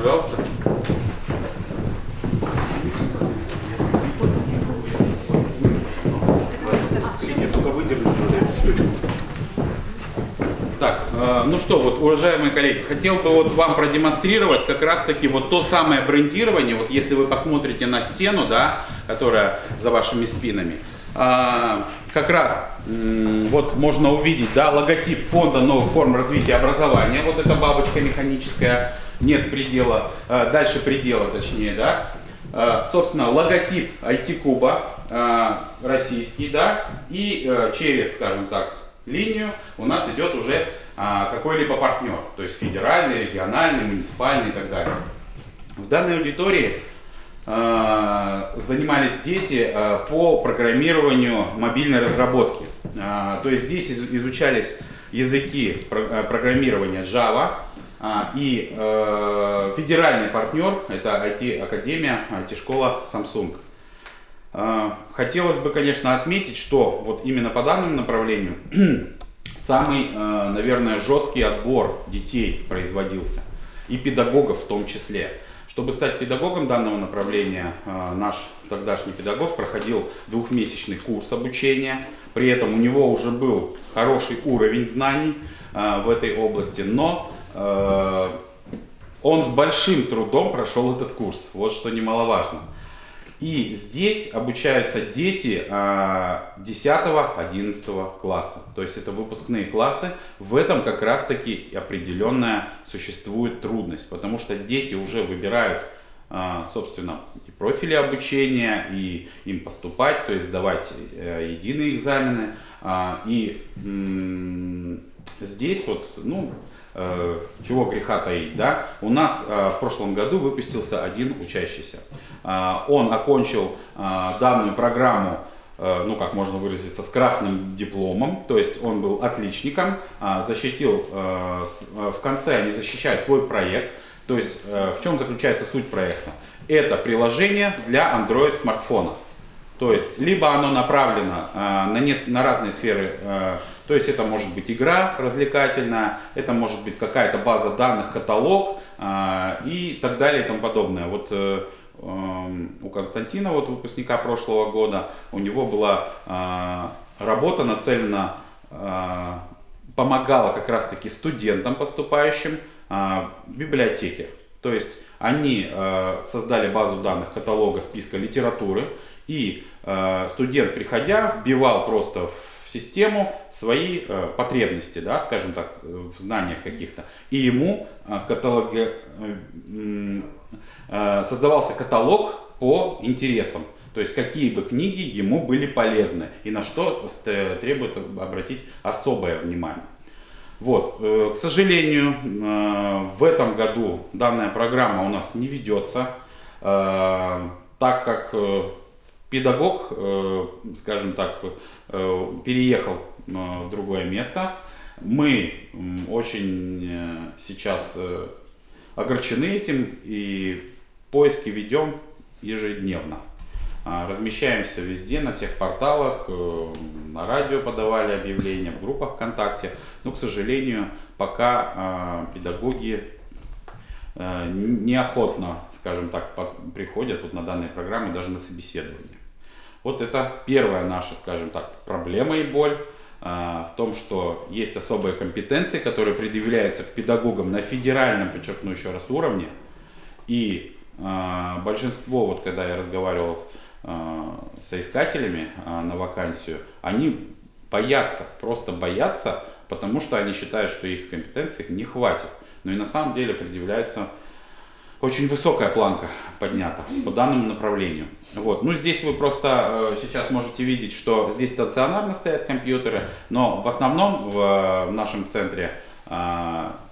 пожалуйста. Я только выдерну вот эту штучку. Так, ну что, вот, уважаемые коллеги, хотел бы вот вам продемонстрировать как раз-таки вот то самое брендирование, вот если вы посмотрите на стену, да, которая за вашими спинами, как раз вот можно увидеть, да, логотип Фонда новых форм развития образования, вот эта бабочка механическая, нет предела, дальше предела точнее, да, собственно, логотип IT-куба российский, да, и через, скажем так, линию у нас идет уже какой-либо партнер, то есть федеральный, региональный, муниципальный и так далее. В данной аудитории занимались дети по программированию мобильной разработки. То есть здесь изучались языки программирования Java, и федеральный партнер — это IT-академия, IT-школа Samsung. Хотелось бы, конечно, отметить, что вот именно по данному направлению самый, наверное, жесткий отбор детей производился, и педагогов в том числе. Чтобы стать педагогом данного направления, наш тогдашний педагог проходил двухмесячный курс обучения, при этом у него уже был хороший уровень знаний в этой области, но он с большим трудом прошел этот курс, вот что немаловажно. И здесь обучаются дети 10-11 класса, то есть это выпускные классы. В этом как раз таки определенная существует трудность, потому что дети уже выбирают, собственно, и профили обучения, и им поступать, то есть сдавать единые экзамены. И здесь вот, ну, чего греха таить, да? У нас в прошлом году выпустился один учащийся. Он окончил данную программу, ну как можно выразиться, с красным дипломом, то есть он был отличником, защитил, в конце они защищают свой проект. То есть в чем заключается суть проекта? Это приложение для Android смартфона. То есть либо оно направлено на разные сферы, то есть это может быть игра развлекательная, это может быть какая-то база данных, каталог и так далее и тому подобное. Вот у Константина, вот выпускника прошлого года, у него была работа нацелена, помогала как раз таки студентам, поступающим в библиотеке. То есть они создали базу данных каталога списка литературы, и студент, приходя, вбивал просто в систему свои потребности, да, скажем так, в знаниях каких-то, и ему создавался каталог по интересам, то есть какие бы книги ему были полезны и на что требует обратить особое внимание. Вот. К сожалению, в этом году данная программа у нас не ведется, так как педагог, скажем так, переехал в другое место. Мы очень сейчас огорчены этим и поиски ведем ежедневно. Размещаемся везде, на всех порталах, на радио подавали объявления, в группах ВКонтакте. Но, к сожалению, пока педагоги неохотно, скажем так, приходят вот на данные программы даже на собеседование. Вот это первая наша, скажем так, проблема и боль в том, что есть особые компетенции, которые предъявляются к педагогам на федеральном, подчеркну еще раз, уровне. И большинство, вот когда я разговаривал с соискателями на вакансию, они боятся, просто боятся, потому что они считают, что их компетенций не хватит. Но и на самом деле предъявляются очень высокая планка поднята по данному направлению. Вот. Ну, здесь вы просто сейчас можете видеть, что здесь стационарно стоят компьютеры, но в основном в нашем центре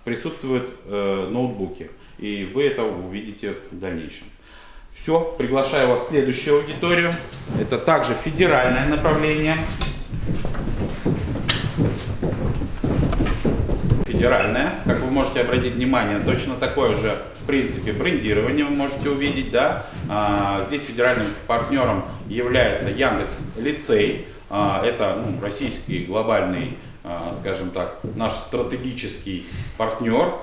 присутствуют ноутбуки, и вы это увидите в дальнейшем. Все, приглашаю вас в следующую аудиторию. Это также федеральное направление. Федеральное, как вы можете обратить внимание, точно такое же, в принципе, брендирование вы можете увидеть, да. Здесь федеральным партнером является Яндекс Лицей. Это российский глобальный скажем так, наш стратегический партнер.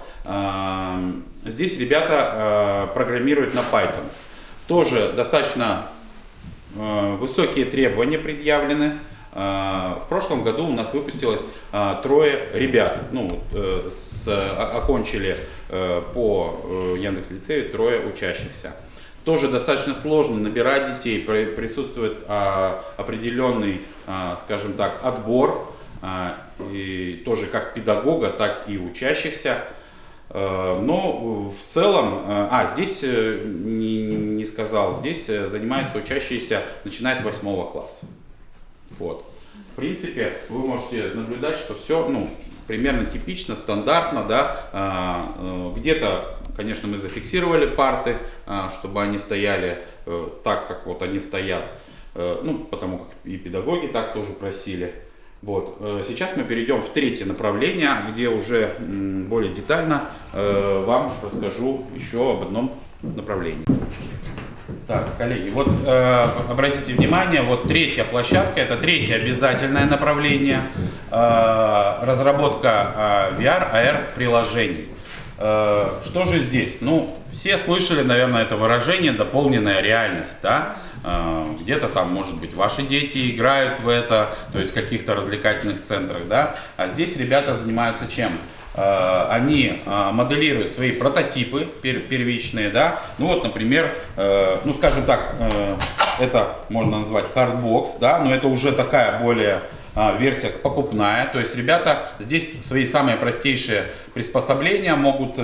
Здесь ребята программируют на Python. Тоже достаточно высокие требования предъявлены. В прошлом году у нас выпустилось 3 ребят. Ну, окончили по Яндекс.Лицею 3 учащихся. Тоже достаточно сложно набирать детей, присутствует определенный, скажем так, отбор, и тоже как педагога, так и учащихся. Но в целом, здесь не сказал, здесь занимаются учащиеся, начиная с 8 класса. Вот. В принципе, вы можете наблюдать, что все, примерно типично, стандартно, да. Где-то, конечно, мы зафиксировали парты, чтобы они стояли так, как вот они стоят, потому как и педагоги так тоже просили. Вот. Сейчас мы перейдем в 3 направление, где уже более детально вам расскажу еще об одном направлении. Так, коллеги, вот обратите внимание, вот 3-я площадка, это 3-е обязательное направление, разработка VR, AR приложений. Что же здесь? Все слышали, наверное, это выражение «дополненная реальность», да? Где-то там, может быть, ваши дети играют в это, то есть в каких-то развлекательных центрах, да? А здесь ребята занимаются чем? Они моделируют свои прототипы первичные, да, например, скажем так, это можно назвать картбокс, да, но это уже такая более версия покупная, то есть ребята здесь свои самые простейшие приспособления могут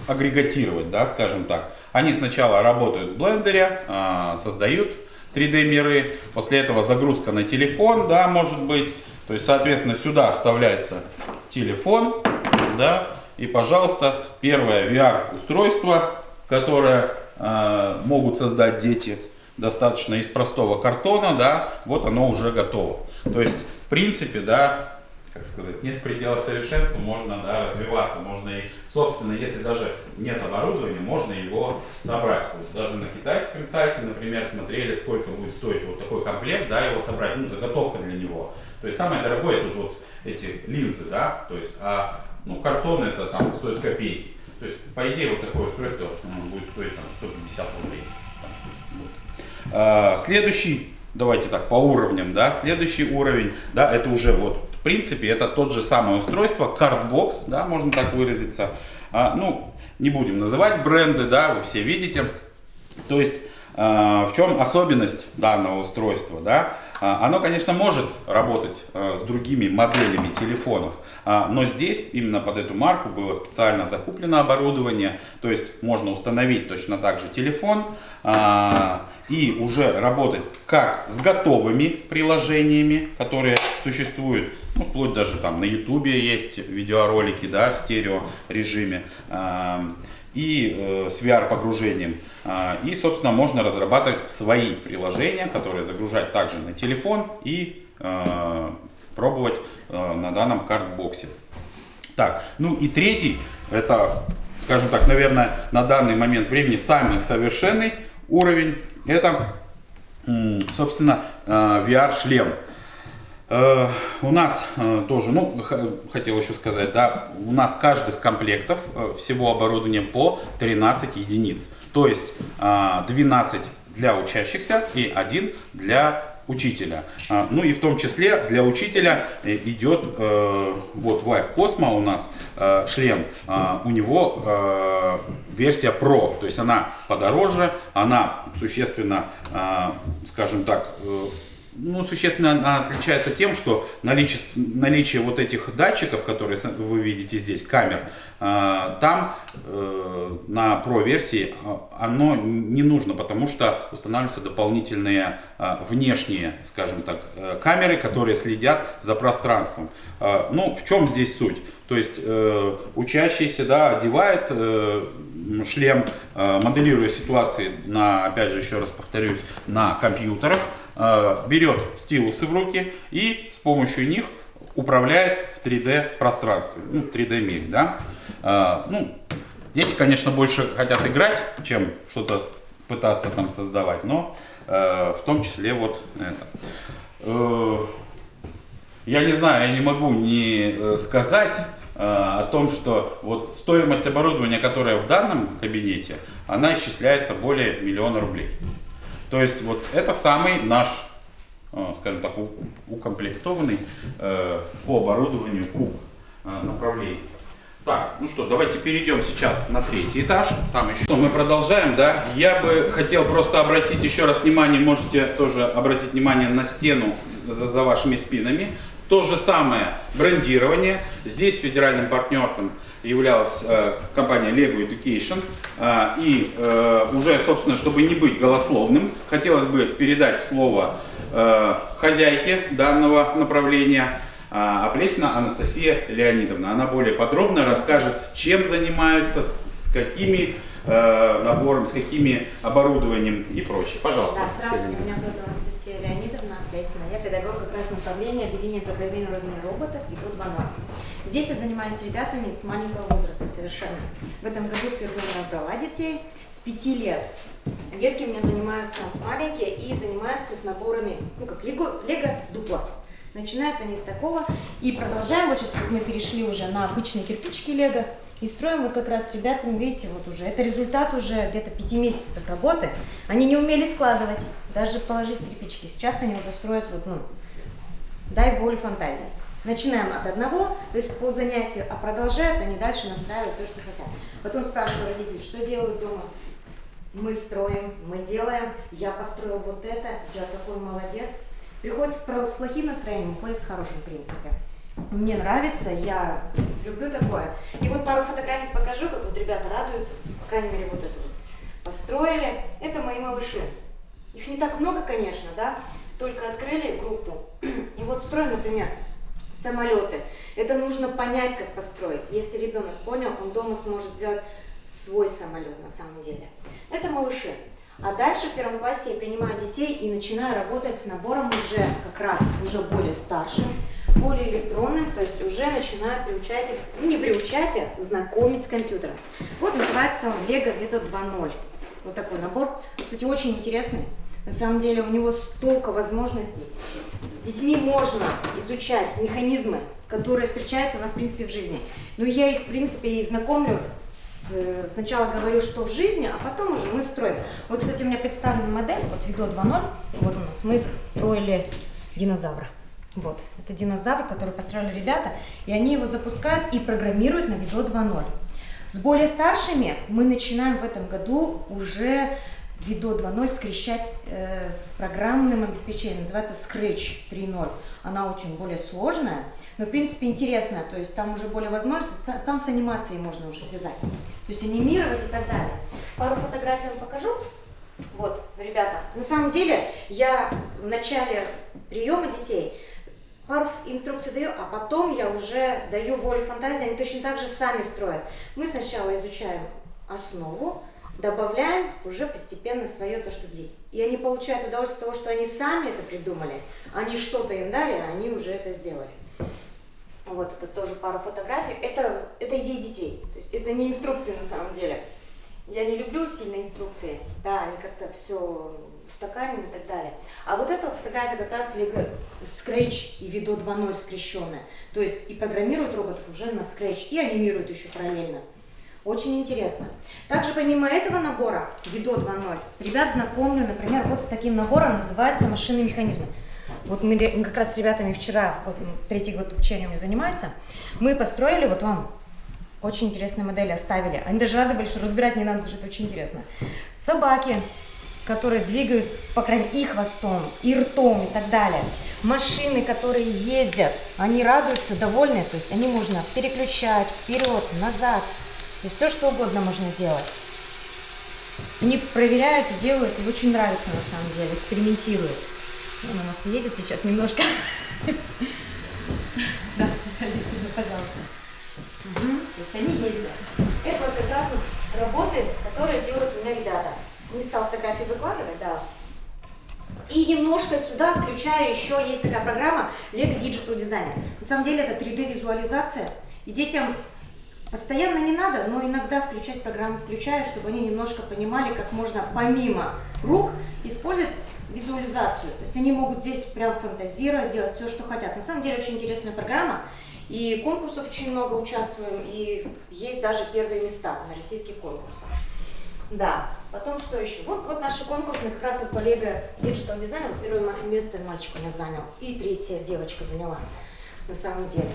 агрегатировать, да, скажем так. Они сначала работают в блендере, создают 3D миры, после этого загрузка на телефон, да, может быть. То есть, соответственно, сюда вставляется телефон, да, и, пожалуйста, первое VR-устройство, которое могут создать дети, достаточно из простого картона, да, вот оно уже готово. То есть, в принципе, да, как сказать, нет предела совершенству, можно, да, развиваться, можно и, собственно, если даже нет оборудования, можно его собрать. Вот даже на китайском сайте, например, смотрели, сколько будет стоить вот такой комплект, да, его собрать, заготовка для него. То есть самое дорогое тут вот эти линзы, да, то есть, картон это там стоит копейки. То есть, по идее, вот такое устройство будет стоить там 150 рублей. Вот. Следующий, давайте так, по уровням, да, следующий уровень, да, это уже вот, в принципе, это тот же самое устройство, картбокс, да, можно так выразиться. Не будем называть бренды, да, вы все видите. То есть, в чем особенность данного устройства, да? Оно, конечно, может работать с другими моделями телефонов, но здесь именно под эту марку было специально закуплено оборудование, то есть можно установить точно так же телефон и уже работать как с готовыми приложениями, которые существуют, вплоть даже там на YouTube есть видеоролики, да, в стерео режиме, и с VR-погружением. И, собственно, можно разрабатывать свои приложения, которые загружать также на телефон и пробовать на данном картбоксе. Так, и 3-й, это, скажем так, наверное, на данный момент времени самый совершенный уровень, это, собственно, VR-шлем. У нас тоже, хотел еще сказать, да, у нас каждых комплектов всего оборудования по 13 единиц. То есть 12 для учащихся и 1 для учителя. И в том числе для учителя идет вот Vive Cosmo у нас шлем, у него версия Pro, то есть она подороже, она существенно, скажем так, существенно она отличается тем, что наличие вот этих датчиков, которые вы видите здесь, камер, там на Pro версии оно не нужно, потому что устанавливаются дополнительные внешние, скажем так, камеры, которые следят за пространством. В чем здесь суть? То есть учащийся, да, одевает шлем, моделируя ситуации опять же, еще раз повторюсь, на компьютерах, берет стилусы в руки и с помощью них управляет в 3D пространстве, 3D мире, да. Дети, конечно, больше хотят играть, чем что-то пытаться там создавать, но в том числе вот это. Я не знаю, я не могу не сказать о том, что вот стоимость оборудования, которая в данном кабинете, она исчисляется более 1 000 000 рублей. То есть вот это самый наш, скажем так, укомплектованный по оборудованию куб направлений. Так, ну что, давайте перейдем сейчас на 3-й этаж. Там еще мы продолжаем, да. Я бы хотел просто обратить еще раз внимание, можете тоже обратить внимание на стену за вашими спинами. То же самое брендирование. Здесь федеральным партнером являлась компания Lego Education. И уже, собственно, чтобы не быть голословным, хотелось бы передать слово хозяйке данного направления, Оплесина Анастасия Леонидовна. Она более подробно расскажет, чем занимаются, с какими набором, с какими оборудованием и прочее. Пожалуйста. Да, здравствуйте, меня зовут Анастасия Леонидовна Оплесина. Я педагог как раз направления объединения программирования уровня роботов ИТО 2.0. Здесь я занимаюсь с ребятами с маленького возраста совершенно. В этом году впервые набрала детей с 5 лет. Детки у меня занимаются маленькие и занимаются с наборами, ну как Лего дупло. Начинают они с такого и продолжаем. Вот сейчас мы перешли уже на обычные кирпичики Лего и строим вот как раз с ребятами, видите, вот уже. Это результат уже где-то 5 месяцев работы. Они не умели складывать, даже положить кирпичики. Сейчас они уже строят вот, ну, дай волю фантазии. Начинаем от одного, то есть по занятию, а продолжают они дальше настраивать все, что хотят. Потом спрашиваю родителей, что делают дома. Мы строим, мы делаем, я построил вот это, я такой молодец. Приходит с плохим настроением, уходит с хорошим, в принципе. Мне нравится, я люблю такое. И вот пару фотографий покажу, как вот ребята радуются, по крайней мере вот это вот. Построили, это мои малыши. Их не так много, конечно, да, только открыли группу. И вот строим, например, самолеты. Это нужно понять, как построить. Если ребенок понял, он дома сможет сделать свой самолет на самом деле. Это малыши. А дальше в 1 классе я принимаю детей и начинаю работать с набором уже как раз уже более старшим, более электронным, то есть уже начинаю приучать их, ну не приучать, а знакомить с компьютером. Вот называется он Lego Vido 2.0. Вот такой набор. Кстати, очень интересный. На самом деле у него столько возможностей. С детьми можно изучать механизмы, которые встречаются у нас в принципе в жизни. Но я их в принципе и знакомлю. Сначала говорю, что в жизни, а потом уже мы строим. Вот, кстати, у меня представлена модель, вот Vido 2.0, вот у нас, мы строили динозавра. Вот, это динозавр, который построили ребята, и они его запускают и программируют на Vido 2.0. С более старшими мы начинаем в этом году уже Vido 2.0 скрещать с программным обеспечением, называется Scratch 3.0. Она очень более сложная, но в принципе интересная, то есть там уже более возможностей, сам с анимацией можно уже связать, то есть анимировать и так далее. Пару фотографий вам покажу. Вот, ребята, на самом деле я в начале приема детей пару инструкций даю, а потом я уже даю волю фантазии, они точно так же сами строят. Мы сначала изучаем основу, добавляем уже постепенно свое то, что дети. И они получают удовольствие от того, что они сами это придумали, они что-то им дали, а они уже это сделали. Вот это тоже пару фотографий. Это идеи детей, то есть это не инструкции на самом деле. Я не люблю сильно инструкции, да, они как-то все устаканены и так далее. А вот эта вот фотография как раз Lego Scratch и Vido 2.0 скрещенная. То есть и программируют роботов уже на Scratch, и анимируют еще параллельно. Очень интересно. Также помимо этого набора Vido 2.0, ребят знакомлю, например, вот с таким набором, называется «Машины и механизмы». Вот мы как раз с ребятами вчера, вот 3-й год обучения у меня занимается, мы построили, вот вам очень интересные модели оставили. Они даже рады были, что разбирать не надо, потому что это очень интересно. Собаки, которые двигают, по крайней мере, и хвостом, и ртом, и так далее. Машины, которые ездят, они радуются, довольны, то есть они можно переключать вперед, назад. И все, что угодно можно делать. Они проверяют и делают, и очень нравится на самом деле, экспериментируют. Он у нас едет сейчас немножко. Да, пожалуйста. То есть они ездят. Это вот как раз работы, которые делают у меня ребята. Не стал фотографии выкладывать, да. И немножко сюда включаю еще, есть такая программа Lego Digital Designer. На самом деле это 3D-визуализация. И детям постоянно не надо, но иногда включать программу включаю, чтобы они немножко понимали, как можно помимо рук использовать визуализацию. То есть они могут здесь прям фантазировать, делать все, что хотят. На самом деле очень интересная программа. И конкурсов очень много участвуем, и есть даже первые места на российских конкурсах. Да, потом что еще? Вот наши конкурсные, как раз вот коллега диджитал дизайнер, первое место мальчик у нас занял, и третья девочка заняла, на самом деле.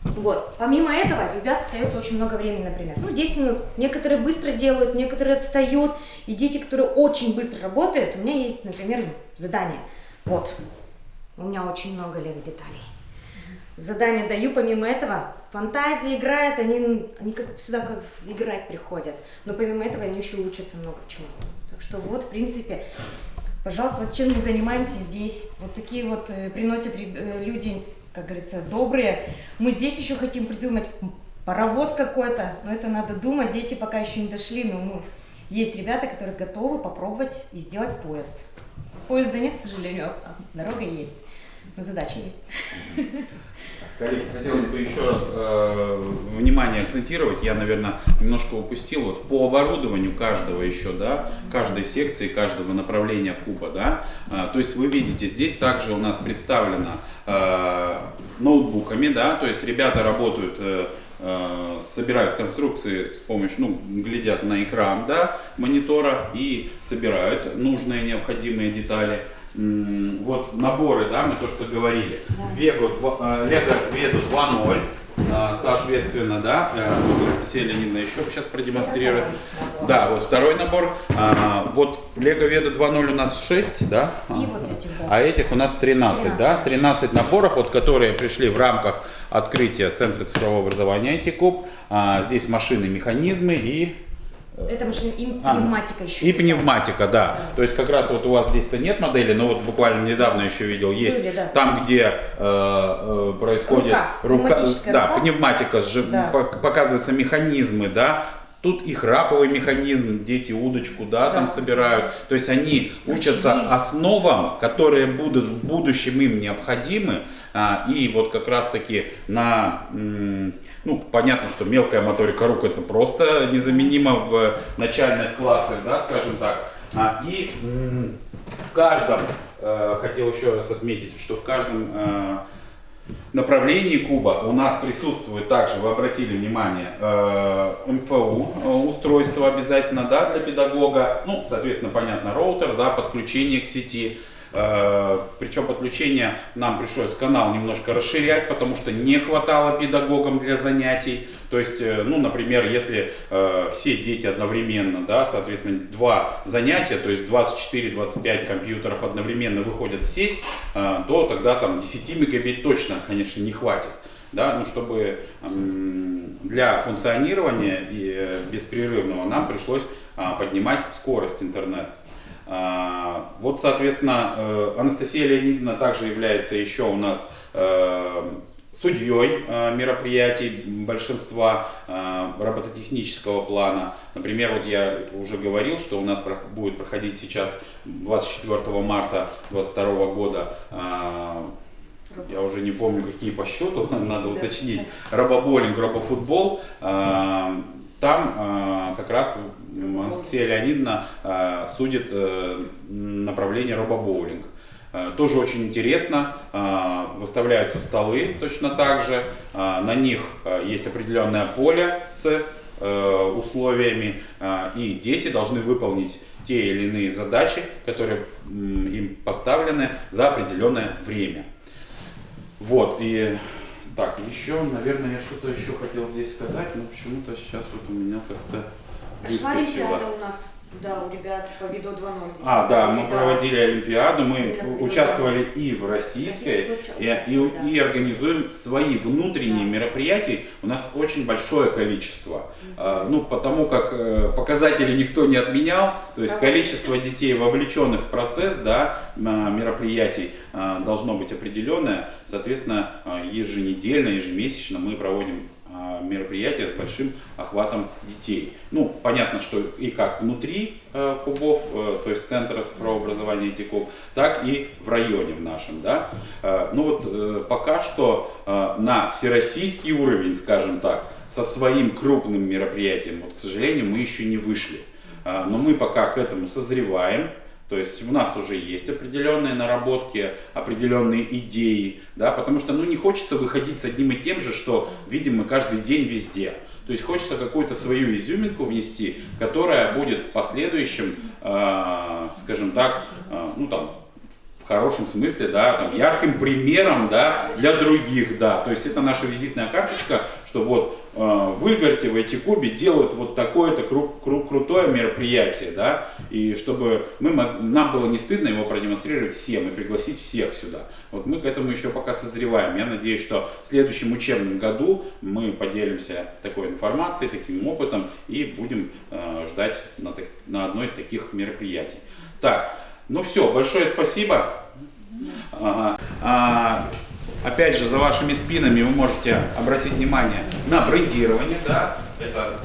Вот, помимо этого, ребят остается очень много времени, например, 10 минут. Некоторые быстро делают, некоторые отстают, и дети, которые очень быстро работают, у меня есть, например, задание. Вот, у меня очень много лего-деталей. Задание даю, помимо этого, фантазия играет, они как сюда как играть приходят. Но помимо этого они еще учатся много в чему. Так что вот, в принципе, пожалуйста, вот чем мы занимаемся здесь. Вот такие вот приносят люди, как говорится, добрые. Мы здесь еще хотим придумать паровоз какой-то, но это надо думать, дети пока еще не дошли, но есть ребята, которые готовы попробовать и сделать поезд. Поезда нет, к сожалению, а дорога есть. Но задача есть. Коллеги, хотелось бы еще раз внимание акцентировать, я, наверное, немножко упустил, вот по оборудованию каждого еще, да, каждой секции, каждого направления куба, да, то есть вы видите, здесь также у нас представлено ноутбуками, да, то есть ребята работают, собирают конструкции с помощью, глядят на экран, да, монитора и собирают нужные необходимые детали. Вот наборы, да, мы то, что говорили. Да. Лего Веду 2.0, соответственно, да, Анастасия Леонидовна еще сейчас продемонстрирует. Да, вот второй набор. Вот Лего Веду 2.0 у нас 6, да? И вот этих, да. А этих у нас 13, да? 13 наборов, вот, которые пришли в рамках открытия Центра цифрового образования IT-Куб. Здесь машины, механизмы и... Это машина и пневматика еще. И пневматика, да. То есть как раз вот у вас здесь-то нет модели, но вот буквально недавно еще видел, есть были, да. Там, где происходит рука, пневматика, показываются механизмы, да. Тут и храповый механизм, дети удочку, да, там собирают. То есть они учатся основам, которые будут в будущем им необходимы. И вот как раз таки на, понятно, что мелкая моторика рук это просто незаменимо в начальных классах, да, скажем так. И в каждом, хотел еще раз отметить, что в каждом направлении куба у нас присутствует также, вы обратили внимание, МФУ устройство обязательно, да, для педагога, соответственно, понятно, роутер, да, подключение к сети. Причем подключение нам пришлось канал немножко расширять, потому что не хватало педагогам для занятий. То есть, например, если все дети одновременно, да, соответственно, 2 занятия, то есть 24-25 компьютеров одновременно выходят в сеть, то тогда там 10 мегабит точно, конечно, не хватит. Да, чтобы для функционирования и беспрерывного нам пришлось поднимать скорость интернета. Вот, соответственно, Анастасия Леонидовна также является еще у нас судьей мероприятий большинства робототехнического плана. Например, вот я уже говорил, что у нас будет проходить сейчас 24 марта 2022 года, я уже не помню какие по счету, надо уточнить, робоболинг, робофутбол. Там как раз Анастасия Леонидовна судит направление робобоулинг. Тоже очень интересно, выставляются столы точно так же, на них есть определенное поле с условиями, и дети должны выполнить те или иные задачи, которые им поставлены за определенное время. Вот, и так, еще, наверное, я что-то еще хотел здесь сказать, но почему-то сейчас вот у меня как-то выскочило. Олимпиада у нас, да, у ребят по виду 2.0. Да, мы проводили Олимпиаду, мы участвовали и в российской, и организуем свои внутренние мероприятия. У нас очень большое количество, потому как показатели никто не отменял, то есть количество детей, вовлеченных в процесс, да, мероприятий, должно быть определенное. Соответственно, еженедельно, ежемесячно мы проводим мероприятия с большим охватом детей. Понятно, что и как внутри кубов, то есть Центра цифрового образования IT-Куб, так и в районе в нашем. Да? Пока что на всероссийский уровень, скажем так, со своим крупным мероприятием, к сожалению, мы еще не вышли. Но мы пока к этому созреваем. То есть у нас уже есть определенные наработки, определенные идеи, да, потому что не хочется выходить с одним и тем же, что видим мы каждый день везде. То есть хочется какую-то свою изюминку внести, которая будет в последующем, скажем так, в хорошем смысле, да, там, ярким примером, да, для других, да. То есть это наша визитная карточка, что вот в Ильгарте, в IT-кубе делают вот такое-то крутое мероприятие, да, и чтобы нам было не стыдно его продемонстрировать всем и пригласить всех сюда. Вот мы к этому еще пока созреваем. Я надеюсь, что в следующем учебном году мы поделимся такой информацией, таким опытом и будем ждать на одно из таких мероприятий. Так, все, большое спасибо. Опять же, за вашими спинами вы можете обратить внимание на брендирование, да, это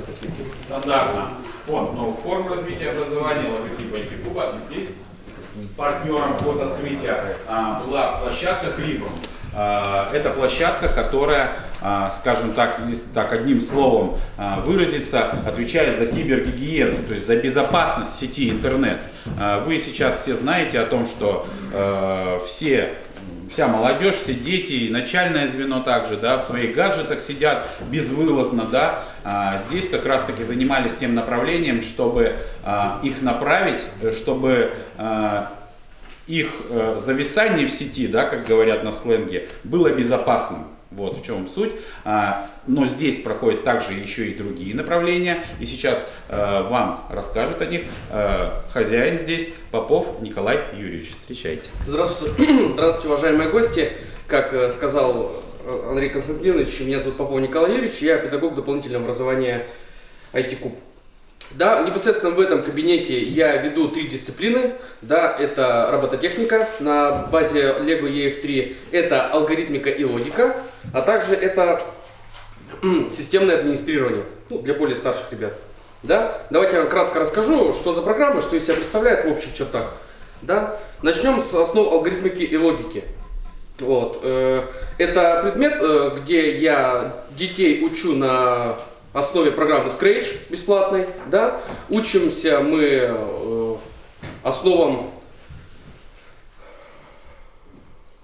стандартно фонд новых форм развития образования, логотип IT-куба, и здесь партнером от открытия была площадка Крибрум. Это площадка, которая, скажем так, если так одним словом выразиться, отвечает за кибергигиену, то есть за безопасность сети интернет. Вы сейчас все знаете о том, что вся молодежь, все дети и начальное звено также, да, в своих гаджетах сидят безвылазно, да. Здесь как раз таки занимались тем направлением, чтобы их направить, чтобы их зависание в сети, да, как говорят на сленге, было безопасным. Вот в чем суть. Но здесь проходят также еще и другие направления. И сейчас вам расскажет о них хозяин здесь, Попов Николай Юрьевич. Встречайте. Здравствуйте, здравствуйте, уважаемые гости. Как сказал Андрей Константинович, меня зовут Попов Николай Юрьевич, я педагог дополнительного образования IT-куб. Да, непосредственно в этом кабинете я веду 3 дисциплины. Да, это робототехника на базе Lego EF3, это алгоритмика и логика, а также это системное администрирование, для более старших ребят. Да, давайте я вам кратко расскажу, что за программа, что из себя представляет в общих чертах. Да, начнем с основ алгоритмики и логики. Вот, это предмет, где я детей учу на основе программы Scratch бесплатной, да, учимся мы основам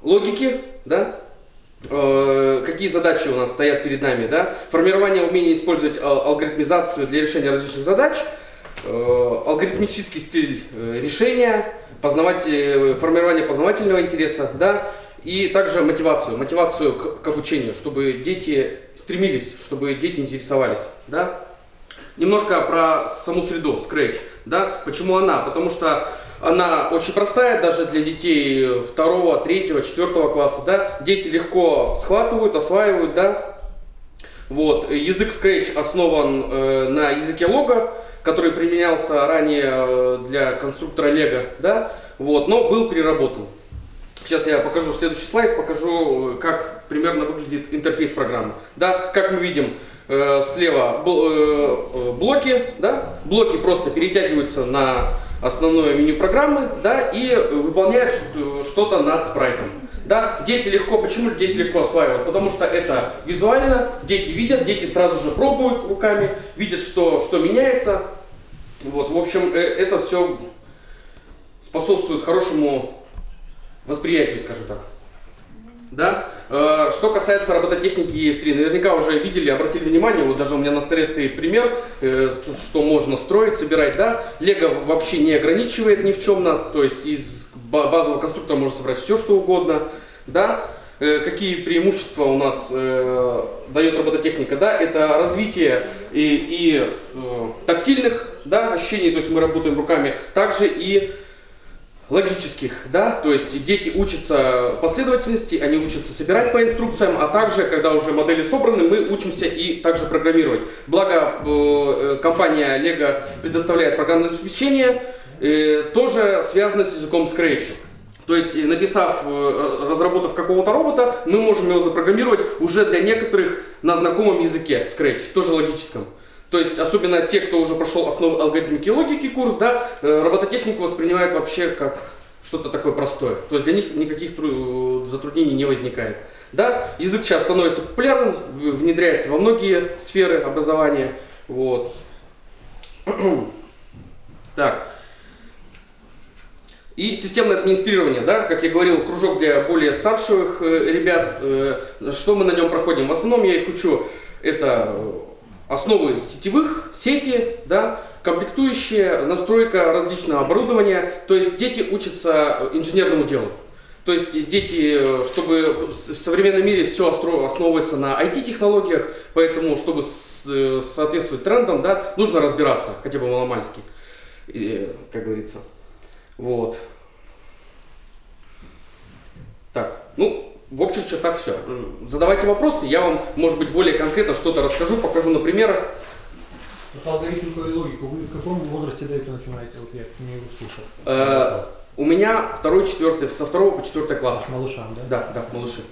логики, да, какие задачи у нас стоят перед нами, да, формирование умения использовать алгоритмизацию для решения различных задач, алгоритмический стиль решения, формирование познавательного интереса, да, и также мотивацию к обучению, чтобы дети стремились, чтобы дети интересовались, да. Немножко про саму среду, Scratch, да, почему она? Потому что она очень простая даже для детей 2, 3, 4 класса, да, дети легко схватывают, осваивают, да. Вот, язык Scratch основан на языке Lego, который применялся ранее для конструктора Lego, да, вот, но был переработан. Сейчас я покажу следующий слайд, покажу, как примерно выглядит интерфейс программы. Да, как мы видим, слева блоки, да, блоки просто перетягиваются на основное меню программы, да, и выполняют что-то над спрайтом. Да, дети легко, почему дети легко осваивают? Потому что это визуально, дети видят, дети сразу же пробуют руками, видят, что меняется. Вот, в общем, это все способствует хорошему восприятию, скажем так. Да? Что касается робототехники EF3, наверняка уже видели, обратили внимание, вот даже у меня на столе стоит пример, что можно строить, собирать. Да? Lego вообще не ограничивает ни в чем нас, то есть из базового конструктора можно собрать все, что угодно. Да? Какие преимущества у нас дает робототехника? Да? Это развитие и тактильных, да, ощущений, то есть мы работаем руками, также и логических, да, то есть дети учатся последовательности, они учатся собирать по инструкциям, а также, когда уже модели собраны, мы учимся и также программировать. Благо, компания Lego предоставляет программное обеспечение, тоже связано с языком Scratch. То есть, разработав какого-то робота, мы можем его запрограммировать уже для некоторых на знакомом языке Scratch, тоже логическом. То есть, особенно те, кто уже прошел основы алгоритмики и логики курс, да, робототехнику воспринимают вообще как что-то такое простое. То есть, для них никаких затруднений не возникает. Да? Язык сейчас становится популярным, внедряется во многие сферы образования. Вот. Так. И системное администрирование, да, как я говорил, кружок для более старших ребят. Что мы на нем проходим? В основном я их учу, это основы сетевых, сети, да, комплектующие, настройка различного оборудования. То есть дети учатся инженерному делу. То есть дети, чтобы в современном мире все основывается на IT-технологиях, поэтому, чтобы соответствовать трендам, да, нужно разбираться, хотя бы маломальски, как говорится. Вот. Так, ну, в общих чертах все. Задавайте вопросы, я вам, может быть, более конкретно что-то расскажу, покажу на примерах. Вот алгоритмику и логику вы в каком возрасте до этого начинаете? Вот я не услышал. У меня со 2 по 4 класс. Малышам, да? Да, малыши.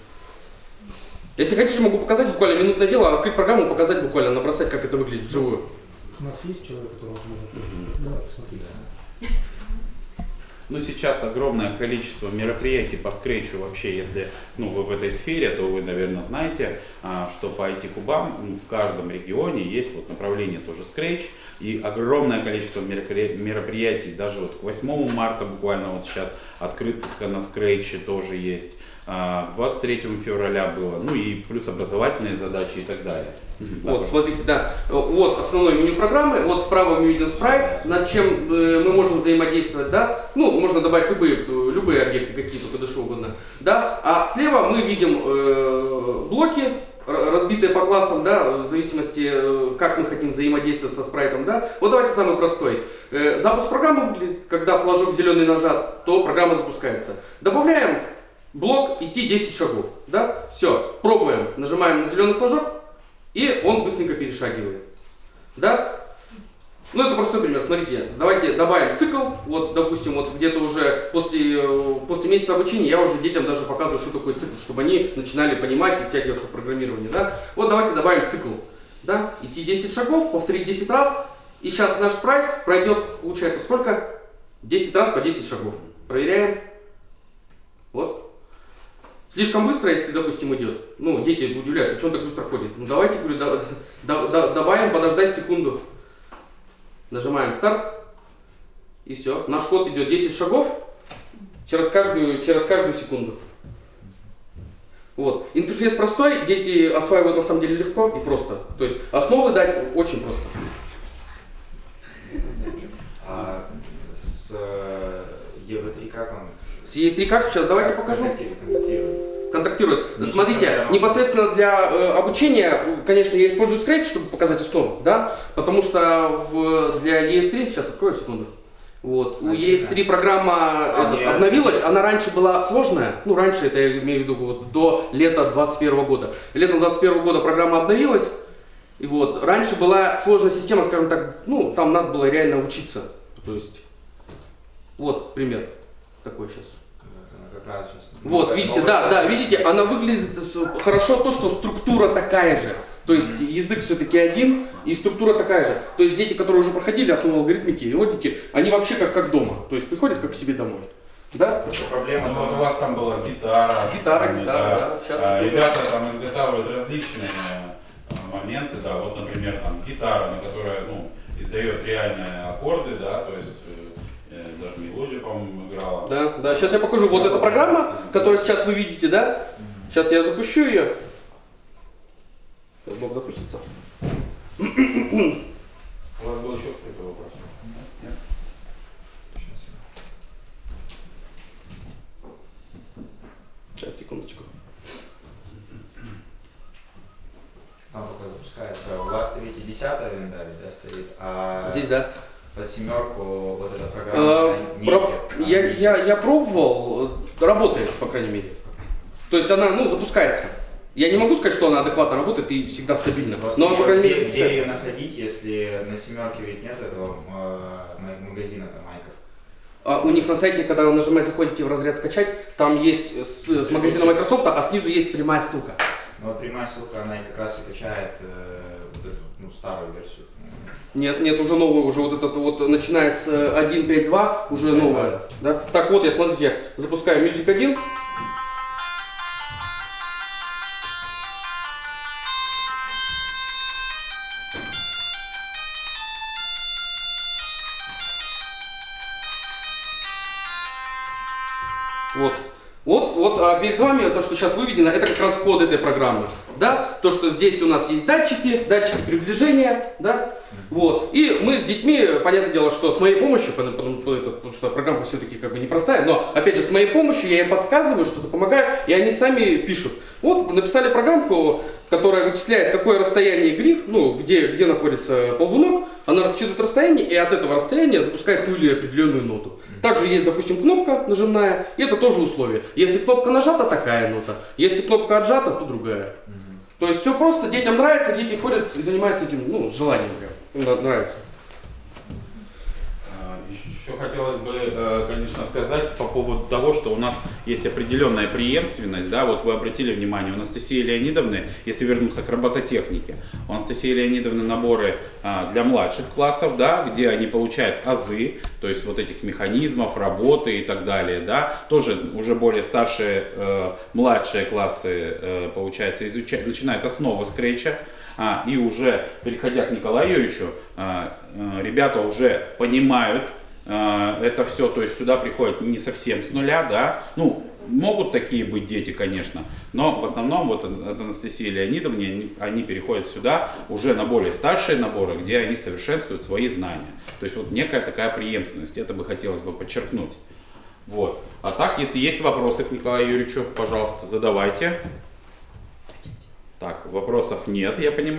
Если хотите, могу показать буквально минутное дело, открыть программу, показать буквально, набросать, как это выглядит вживую. У нас есть человек, который может? Давай, посмотри. Ну, сейчас огромное количество мероприятий по скретчу вообще, если вы в этой сфере, то вы, наверное, знаете, что по IT-кубам в каждом регионе есть направление тоже скретч, и огромное количество мероприятий, даже к 8 марта буквально вот сейчас открытка на скретче тоже есть, 23 февраля было, и плюс образовательные задачи и так далее. Вот, смотрите, да, вот основное меню программы, вот справа мы видим спрайт, над чем мы можем взаимодействовать, да, можно добавить любые объекты, какие только душе угодно, да, а слева мы видим блоки, разбитые по классам, да, в зависимости, как мы хотим взаимодействовать со спрайтом, да. Вот давайте самый простой. Запуск программы выглядит, когда флажок зеленый нажат, то программа запускается. Добавляем блок идти 10 шагов, да, все, пробуем, нажимаем на зеленый флажок, и он быстренько перешагивает, да. Это простой пример, смотрите, давайте добавим цикл, вот, допустим, вот где-то уже после месяца обучения я уже детям даже показываю, что такое цикл, чтобы они начинали понимать и втягиваться в программирование, да. Вот давайте добавим цикл, да, идти 10 шагов, повторить 10 раз, и сейчас наш спрайт пройдет, получается, сколько? 10 раз по 10 шагов. Проверяем. Вот. Слишком быстро, если, допустим, идет. Дети удивляются, что он так быстро ходит. Давайте, говорю, добавим, подождать секунду. Нажимаем старт. И все. Наш код идет 10 шагов через каждую секунду. Вот. Интерфейс простой, дети осваивают на самом деле легко и просто. То есть основы дать очень просто. А с EV3 как он? С EV3 как? Сейчас давайте покажу. Контактирует. Ничего Смотрите, страшного. непосредственно для обучения, конечно, я использую Scratch, чтобы показать основу, да, потому что для EF3, сейчас открою секунду, вот, у EF3 программа обновилась, она раньше была сложная, раньше, это я имею в виду вот, до лета 2021 года. Летом 2021 года программа обновилась, и вот, раньше была сложная система, скажем так, там надо было реально учиться, то есть, вот пример такой сейчас. Как раз сейчас. Вот, видите, да, видите, она выглядит хорошо то, что структура такая же. То есть язык все-таки один, и структура такая же. То есть дети, которые уже проходили основу алгоритмики и логики, они вообще как дома. То есть приходят как к себе домой. Да? Проблема У вас там была гитара. Гитара, да. Сейчас ребята там изготавливают различные моменты, да, вот, например, там гитара, на которой, издает реальные аккорды, да, то есть даже мелодию, по-моему, играла. Да, сейчас я покажу. Вот эта программа, которую сейчас вы видите, да? Сейчас я запущу ее. Сейчас мог запуститься. У вас был еще какой-то вопрос? Нет? Сейчас, секундочку. Там только запускается. У вас, видите, 10-я винда, да, стоит, а Здесь, да. под 7 вот эта программа Я пробовал, работает, по крайней мере. То есть она, запускается. Я не могу сказать, что она адекватно работает и всегда стабильно. Но, по крайней мере, где ее находить, если на 7-ке ведь нет этого магазина там майков? У них на сайте, когда вы нажимаете, заходите в разряд скачать, там есть с магазина Microsoft, а снизу есть прямая ссылка. Вот прямая ссылка, она и как раз и качает вот эту старую версию. Нет, уже новую, уже вот этот вот, начиная с 1.5.2, уже новая. Да? Так вот, смотрите, я запускаю Music 1. Вот перед вами то, что сейчас выведено, это как раз код этой программы. Да? То, что здесь у нас есть датчики приближения, да? Вот. И мы с детьми, понятное дело, что с моей помощью, потому что программа все-таки как бы непростая, но опять же с моей помощью я им подсказываю, что-то помогаю, и они сами пишут. Вот написали программку, которая вычисляет, какое расстояние гриф, ну, где находится ползунок, она рассчитывает расстояние и от этого расстояния запускает ту или определенную ноту. Также есть, допустим, кнопка нажимная, и это тоже условие. Если кнопка нажата, такая нота, если кнопка отжата, то другая. То есть все просто, детям нравится, дети ходят и занимаются этим, ну, с желанием прям, им нравится. Еще хотелось бы, конечно, сказать по поводу того, что у нас есть определенная преемственность, да, вот вы обратили внимание, у Анастасии Леонидовны, если вернуться к робототехнике, у Анастасии Леонидовны наборы для младших классов, да, где они получают азы, то есть вот этих механизмов, работы и так далее, да, тоже уже более старшие, младшие классы, получается, изучают, начинают основы скретча, и уже, переходя к Николаю Юрьевичу, ребята уже понимают это все, то есть сюда приходят не совсем с нуля, да, ну, могут такие быть дети, конечно, но в основном вот от Анастасии Леонидовны они переходят сюда уже на более старшие наборы, где они совершенствуют свои знания. То есть вот некая такая преемственность, это бы хотелось бы подчеркнуть. Вот. А так, если есть вопросы к Николаю Юрьевичу, пожалуйста, задавайте. Так, вопросов нет, я понимаю.